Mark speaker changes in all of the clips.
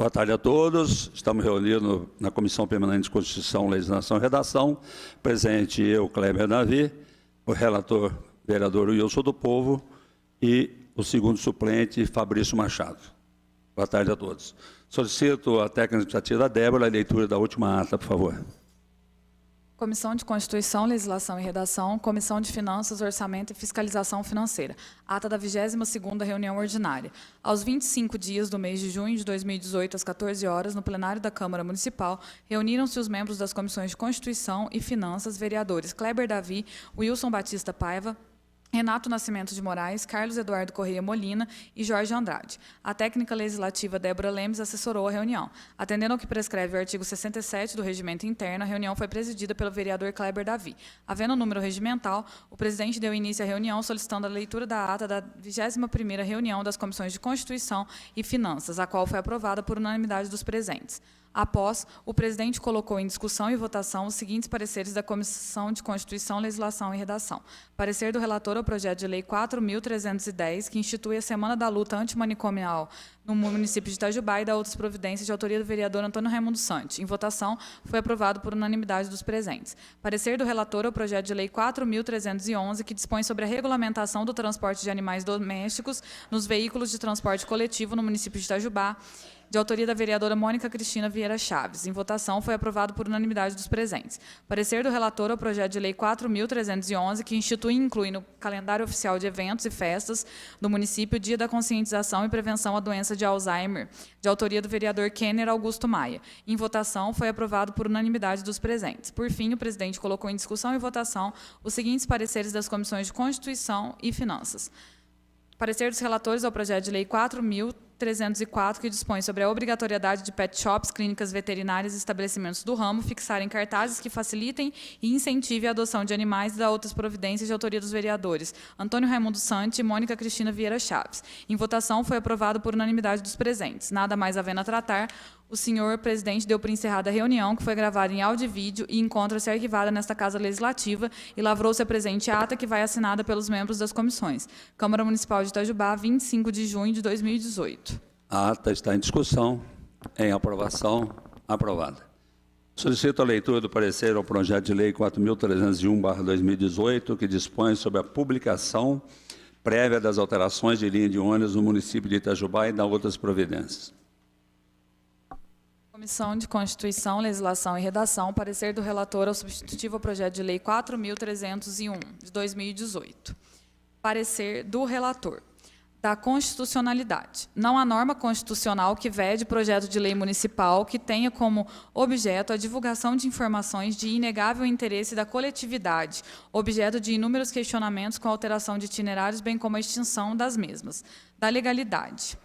Speaker 1: Boa tarde a todos. Estamos reunidos na Comissão Permanente de Constituição, Legislação e Redação. Presente eu, Kleber Davi, o relator, vereador Wilson do Povo, e o segundo suplente, Fabrício Machado. Boa tarde a todos. Solicito a técnica administrativa Débora a leitura da última ata, por favor.
Speaker 2: Comissão de Constituição, Legislação e Redação, Comissão de Finanças, Orçamento e Fiscalização Financeira. Ata da 22ª reunião ordinária. Aos 25 dias do mês de junho de 2018, às 14 horas, no plenário da Câmara Municipal, reuniram-se os membros das Comissões de Constituição e Finanças, vereadores Kleber Davi, Wilson Batista Paiva, Renato Nascimento de Moraes, Carlos Eduardo Correia Molina e Jorge Andrade. A técnica legislativa Débora Lemes assessorou a reunião. Atendendo ao que prescreve o artigo 67 do Regimento Interno, a reunião foi presidida pelo vereador Kleber Davi. Havendo número regimental, o presidente deu início à reunião solicitando a leitura da ata da 21ª reunião das Comissões de Constituição e Finanças, a qual foi aprovada por unanimidade dos presentes. Após, o presidente colocou em discussão e votação os seguintes pareceres da Comissão de Constituição, Legislação e Redação. Parecer do relator ao projeto de lei 4.310, que institui a Semana da Luta Antimanicomial no município de Itajubá e da outras providências de autoria do vereador Antônio Raimundo Santi. Em votação, foi aprovado por unanimidade dos presentes. Parecer do relator ao projeto de lei 4.311, que dispõe sobre a regulamentação do transporte de animais domésticos nos veículos de transporte coletivo no município de Itajubá, de autoria da vereadora Mônica Cristina Vieira Chaves. Em votação, foi aprovado por unanimidade dos presentes. Parecer do relator ao projeto de lei 4.311, que institui e inclui no calendário oficial de eventos e festas do município o Dia da Conscientização e Prevenção à Doença de Alzheimer, de autoria do vereador Kenner Augusto Maia. Em votação, foi aprovado por unanimidade dos presentes. Por fim, o presidente colocou em discussão e votação os seguintes pareceres das Comissões de Constituição e Finanças. Parecer dos relatores ao projeto de lei 4.304, que dispõe sobre a obrigatoriedade de pet shops, clínicas veterinárias e estabelecimentos do ramo fixarem cartazes que facilitem e incentivem a adoção de animais e da outras providências de autoria dos vereadores Antônio Raimundo Santi e Mônica Cristina Vieira Chaves. Em votação, foi aprovado por unanimidade dos presentes. Nada mais havendo a tratar, o senhor presidente deu por encerrada a reunião, que foi gravada em áudio e vídeo e encontra-se arquivada nesta Casa Legislativa, e lavrou-se a presente ata, que vai assinada pelos membros das comissões. Câmara Municipal de Itajubá, 25 de junho de 2018.
Speaker 1: A ata está em discussão. Em aprovação. Aprovada. Solicito a leitura do parecer ao projeto de lei 4.301/2018, que dispõe sobre a publicação prévia das alterações de linha de ônibus no município de Itajubá e da outras providências.
Speaker 2: Comissão de Constituição, Legislação e Redação, parecer do relator ao substitutivo ao projeto de lei 4.301, de 2018. Parecer do relator. Da constitucionalidade. Não há norma constitucional que vede projeto de lei municipal que tenha como objeto a divulgação de informações de inegável interesse da coletividade, objeto de inúmeros questionamentos com alteração de itinerários, bem como a extinção das mesmas. Da legalidade.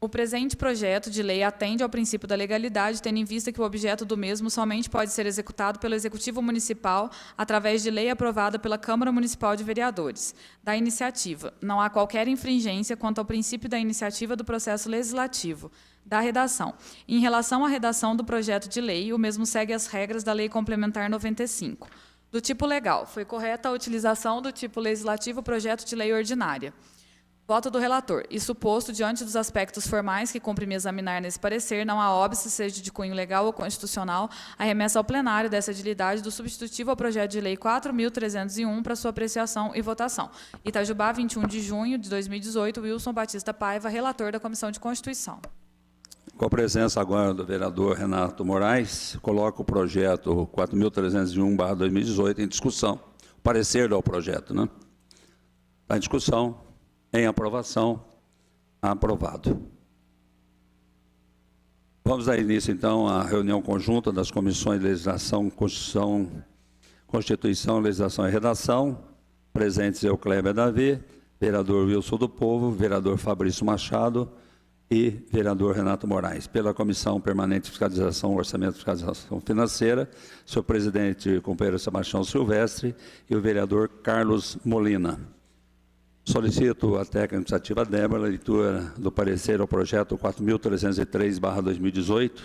Speaker 2: O presente projeto de lei atende ao princípio da legalidade, tendo em vista que o objeto do mesmo somente pode ser executado pelo Executivo Municipal através de lei aprovada pela Câmara Municipal de Vereadores. Da iniciativa. Não há qualquer infringência quanto ao princípio da iniciativa do processo legislativo. Da redação. Em relação à redação do projeto de lei, o mesmo segue as regras da Lei Complementar 95. Do tipo legal. Foi correta a utilização do tipo legislativo projeto de lei ordinária. Voto do relator. Isso posto, diante dos aspectos formais que cumpre-me examinar nesse parecer, não há óbice, seja de cunho legal ou constitucional, a remessa ao plenário dessa edilidade do substitutivo ao projeto de lei 4.301 para sua apreciação e votação. Itajubá, 21 de junho de 2018, Wilson Batista Paiva, relator da Comissão de Constituição.
Speaker 1: Com a presença agora do vereador Renato Moraes, coloco o projeto 4.301/2018 em discussão. Parecer ao projeto, né? Está em discussão. Em aprovação, aprovado. Vamos dar início, então, à reunião conjunta das comissões de Legislação, Constituição, Legislação e Redação. Presentes eu, Kleber Davi, vereador Wilson do Povo, vereador Fabrício Machado e vereador Renato Moraes. Pela Comissão Permanente de Fiscalização, Orçamento e Fiscalização Financeira, seu presidente, companheiro Sebastião Silvestre, e o vereador Carlos Molina. Solicito a técnica administrativa Débora a leitura do parecer ao projeto 4.303/2018,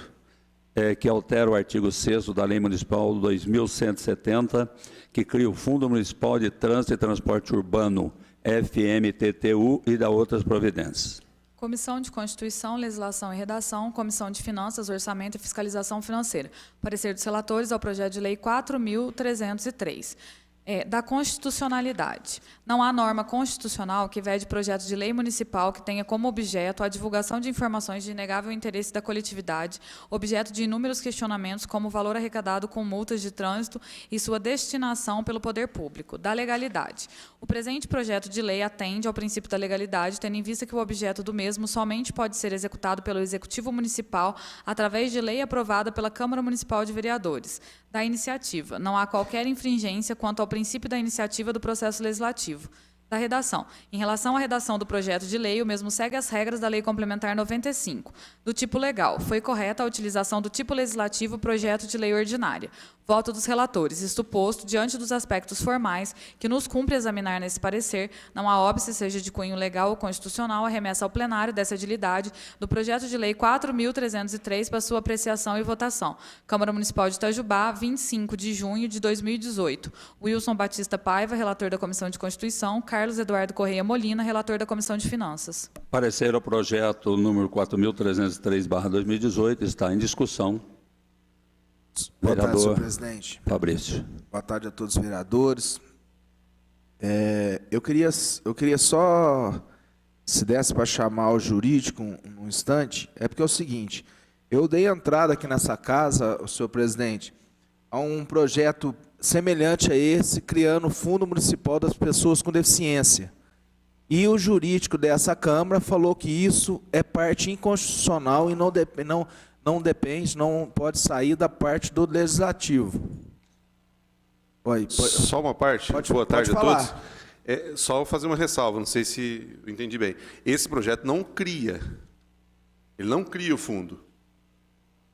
Speaker 1: que altera o artigo 6º da Lei Municipal 2.170, que cria o Fundo Municipal de Trânsito e Transporte Urbano, FMTTU, e da outras providências.
Speaker 2: Comissão de Constituição, Legislação e Redação, Comissão de Finanças, Orçamento e Fiscalização Financeira. Parecer dos relatores ao projeto de lei 4.303. Da constitucionalidade. Não há norma constitucional que vede projeto de lei municipal que tenha como objeto a divulgação de informações de inegável interesse da coletividade, objeto de inúmeros questionamentos como o valor arrecadado com multas de trânsito e sua destinação pelo poder público, da legalidade. O presente projeto de lei atende ao princípio da legalidade, tendo em vista que o objeto do mesmo somente pode ser executado pelo Executivo Municipal através de lei aprovada pela Câmara Municipal de Vereadores. Da iniciativa. Não há qualquer infringência quanto ao princípio da iniciativa do processo legislativo. Da redação. Em relação à redação do projeto de lei, o mesmo segue as regras da Lei Complementar 95. Do tipo legal. Foi correta a utilização do tipo legislativo projeto de lei ordinária. Voto dos relatores. Isto posto, diante dos aspectos formais que nos cumpre examinar nesse parecer, não há óbice, seja de cunho legal ou constitucional, a remessa ao plenário dessa edilidade do projeto de lei 4.303 para sua apreciação e votação. Câmara Municipal de Itajubá, 25 de junho de 2018. Wilson Batista Paiva, relator da Comissão de Constituição. Carlos Eduardo Correia Molina, relator da Comissão de Finanças.
Speaker 1: Parecer ao projeto número 4.303/2018 está em discussão.
Speaker 3: Boa tarde,
Speaker 1: Vereador
Speaker 3: senhor presidente.
Speaker 1: Fabrício.
Speaker 3: Boa tarde a todos os vereadores. Eu queria só, se desse para chamar o jurídico um instante, porque é o seguinte, eu dei entrada aqui nessa casa, senhor presidente, a um projeto semelhante a esse, criando o Fundo Municipal das Pessoas com Deficiência. E o jurídico dessa Câmara falou que isso é parte inconstitucional e não pode sair da parte do Legislativo. Oi,
Speaker 4: Só uma parte? Boa tarde a todos. Só fazer uma ressalva, não sei se eu entendi bem. Esse projeto não cria o fundo.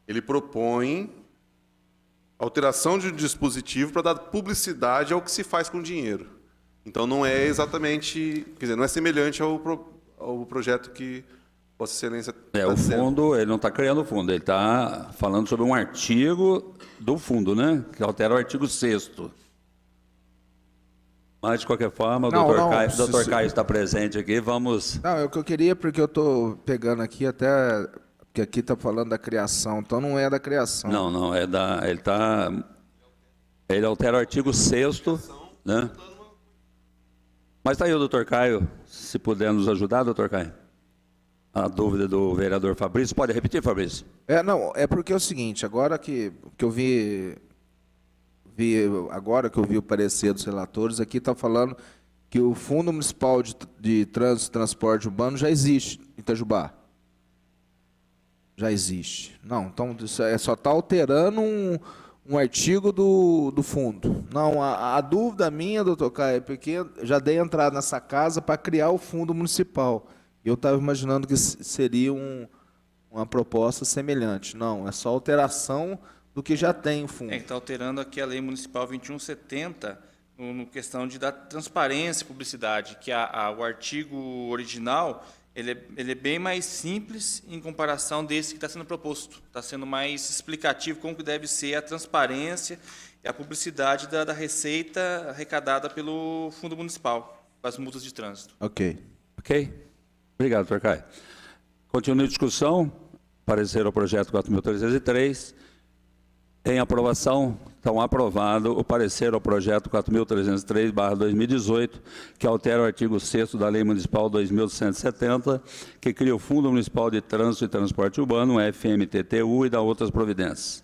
Speaker 4: Ele propõe alteração de um dispositivo para dar publicidade ao que se faz com o dinheiro. Então, não é exatamente, quer dizer, não é semelhante ao projeto que Vossa Excelência está
Speaker 1: O
Speaker 4: dizendo.
Speaker 1: fundo, ele não está criando o fundo, ele está falando sobre um artigo do fundo, né? Que altera o artigo 6º. Mas, de qualquer forma, o doutor Caio está presente aqui, vamos...
Speaker 3: Não, é o que eu queria, porque eu estou pegando aqui até... Porque aqui está falando da criação, então não é da criação.
Speaker 1: Não, é da... Ele altera o artigo 6º, né? Mas está aí o doutor Caio, se puder nos ajudar, doutor Caio. A dúvida do vereador Fabrício. Pode repetir, Fabrício?
Speaker 3: É porque é o seguinte, agora que eu agora que eu vi o parecer dos relatores, aqui está falando que o Fundo Municipal de Trânsito e Transporte Urbano já existe em Itajubá. Já existe. Não, então só está alterando um artigo do fundo. Não, a dúvida minha, doutor Caio, é porque já dei entrada nessa casa para criar o Fundo Municipal. Eu estava imaginando que seria uma proposta semelhante. Não, é só alteração do que já tem o fundo.
Speaker 5: Está alterando aqui a Lei Municipal 2170, no questão de dar transparência e publicidade, que o artigo original ele é bem mais simples em comparação desse que está sendo proposto. Está sendo mais explicativo como que deve ser a transparência e a publicidade da receita arrecadada pelo Fundo Municipal, para as multas de trânsito.
Speaker 3: Ok.
Speaker 1: Obrigado, doutor Caio. Continua a discussão. Parecer ao projeto 4.303. Em aprovação, então aprovado o parecer ao projeto 4.303/2018, que altera o artigo 6º da Lei Municipal 2.170, que cria o Fundo Municipal de Trânsito e Transporte Urbano, FMTTU, e dá outras providências.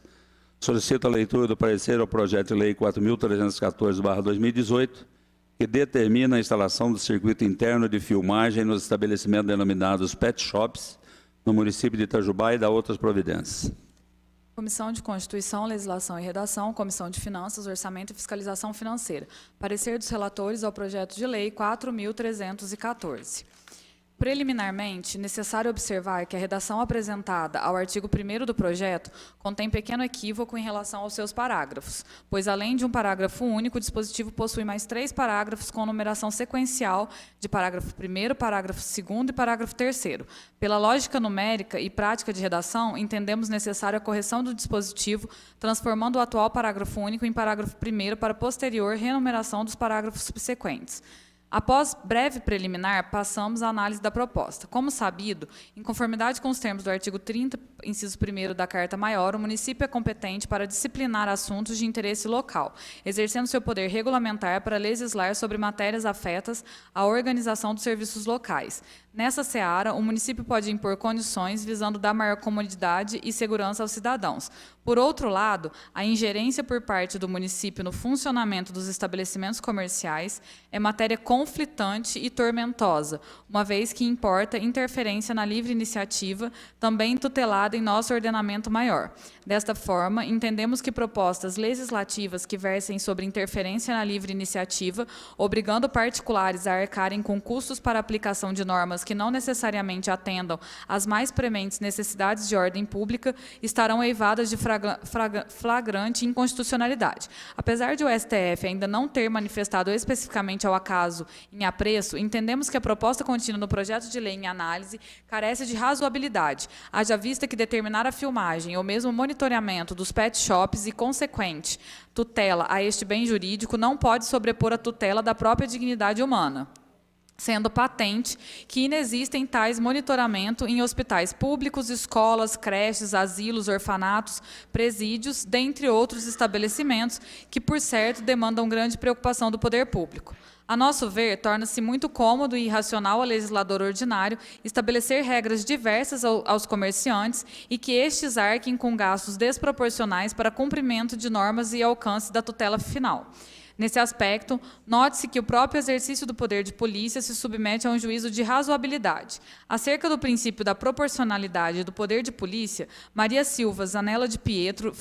Speaker 1: Solicito a leitura do parecer ao projeto de lei 4.314/2018, que determina a instalação do circuito interno de filmagem nos estabelecimentos denominados pet shops, no município de Itajubá, e dá outras providências.
Speaker 2: Comissão de Constituição, Legislação e Redação, Comissão de Finanças, Orçamento e Fiscalização Financeira. Parecer dos relatores ao projeto de lei 4.314. Preliminarmente, necessário observar que a redação apresentada ao artigo 1º do projeto contém pequeno equívoco em relação aos seus parágrafos, pois, além de um parágrafo único, o dispositivo possui mais 3 parágrafos com numeração sequencial de parágrafo 1º, parágrafo 2º e parágrafo 3º. Pela lógica numérica e prática de redação, entendemos necessária a correção do dispositivo, transformando o atual parágrafo único em parágrafo 1º para posterior renumeração dos parágrafos subsequentes. Após breve preliminar, passamos à análise da proposta. Como sabido, em conformidade com os termos do artigo 30, inciso 1º da Carta Maior, o município é competente para disciplinar assuntos de interesse local, exercendo seu poder regulamentar para legislar sobre matérias afetas à organização dos serviços locais. Nessa seara, o município pode impor condições visando dar maior comodidade e segurança aos cidadãos. Por outro lado, a ingerência por parte do município no funcionamento dos estabelecimentos comerciais é matéria conflitante e tormentosa, uma vez que importa interferência na livre iniciativa, também tutelada em nosso ordenamento maior. Desta forma, entendemos que propostas legislativas que versem sobre interferência na livre iniciativa, obrigando particulares a arcarem com custos para aplicação de normas que não necessariamente atendam às mais prementes necessidades de ordem pública, estarão eivadas de flagrante inconstitucionalidade. Apesar de o STF ainda não ter manifestado especificamente ao acaso em apreço, entendemos que a proposta contida no projeto de lei em análise carece de razoabilidade, haja vista que determinar a filmagem ou mesmo monitoramento dos pet shops e consequente tutela a este bem jurídico não pode sobrepor a tutela da própria dignidade humana, sendo patente que inexistem tais monitoramento em hospitais públicos, escolas, creches, asilos, orfanatos, presídios, dentre outros estabelecimentos que, por certo, demandam grande preocupação do poder público. A nosso ver, torna-se muito cômodo e irracional ao legislador ordinário estabelecer regras diversas aos comerciantes e que estes arquem com gastos desproporcionais para cumprimento de normas e alcance da tutela final. Nesse aspecto, note-se que o próprio exercício do poder de polícia se submete a um juízo de razoabilidade. Acerca do princípio da proporcionalidade do poder de polícia, Maria Silva Zanella de Pietro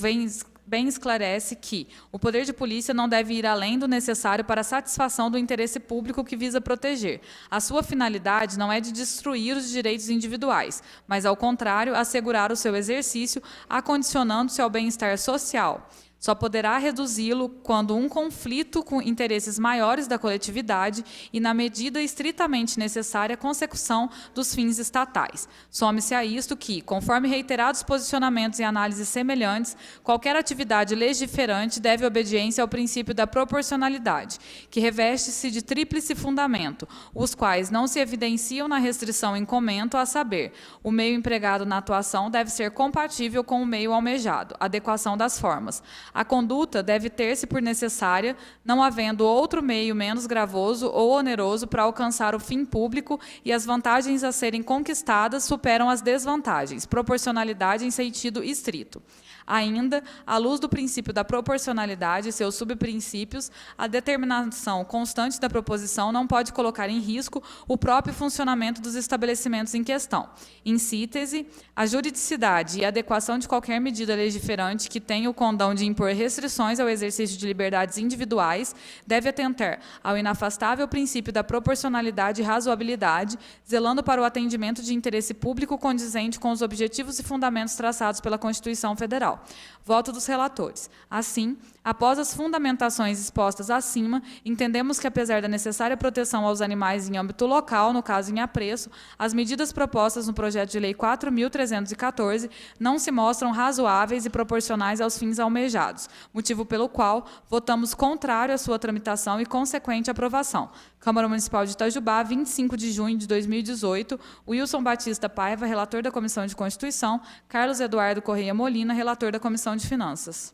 Speaker 2: bem esclarece que o poder de polícia não deve ir além do necessário para a satisfação do interesse público que visa proteger. A sua finalidade não é de destruir os direitos individuais, mas, ao contrário, assegurar o seu exercício, acondicionando-se ao bem-estar social. Só poderá reduzi-lo quando um conflito com interesses maiores da coletividade e, na medida estritamente necessária, a consecução dos fins estatais. Some-se a isto que, conforme reiterados posicionamentos e análises semelhantes, qualquer atividade legiferante deve obediência ao princípio da proporcionalidade, que reveste-se de tríplice fundamento, os quais não se evidenciam na restrição em comento, a saber, o meio empregado na atuação deve ser compatível com o meio almejado, adequação das formas. A conduta deve ter-se por necessária, não havendo outro meio menos gravoso ou oneroso para alcançar o fim público e as vantagens a serem conquistadas superam as desvantagens, proporcionalidade em sentido estrito. Ainda, à luz do princípio da proporcionalidade e seus subprincípios, a determinação constante da proposição não pode colocar em risco o próprio funcionamento dos estabelecimentos em questão. Em síntese, a juridicidade e a adequação de qualquer medida legiferante que tenha o condão de impor restrições ao exercício de liberdades individuais deve atentar ao inafastável princípio da proporcionalidade e razoabilidade, zelando para o atendimento de interesse público condizente com os objetivos e fundamentos traçados pela Constituição Federal. Voto dos relatores. Assim, após as fundamentações expostas acima, entendemos que, apesar da necessária proteção aos animais em âmbito local, no caso em apreço, as medidas propostas no projeto de lei 4.314 não se mostram razoáveis e proporcionais aos fins almejados, motivo pelo qual votamos contrário à sua tramitação e consequente aprovação. Câmara Municipal de Itajubá, 25 de junho de 2018, Wilson Batista Paiva, relator da Comissão de Constituição, Carlos Eduardo Correia Molina, relator da Comissão de Finanças.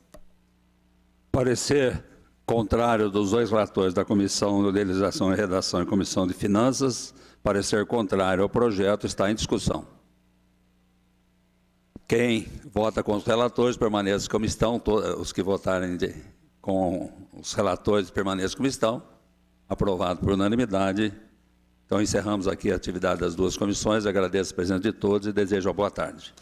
Speaker 1: Parecer contrário dos dois relatores da Comissão de Legislação e Redação e Comissão de Finanças, parecer contrário ao projeto está em discussão. Quem vota com os relatores permaneça como estão, os que votarem com os relatores permaneçam como estão. Aprovado por unanimidade. Então, encerramos aqui a atividade das duas comissões. Agradeço a presença de todos e desejo uma boa tarde.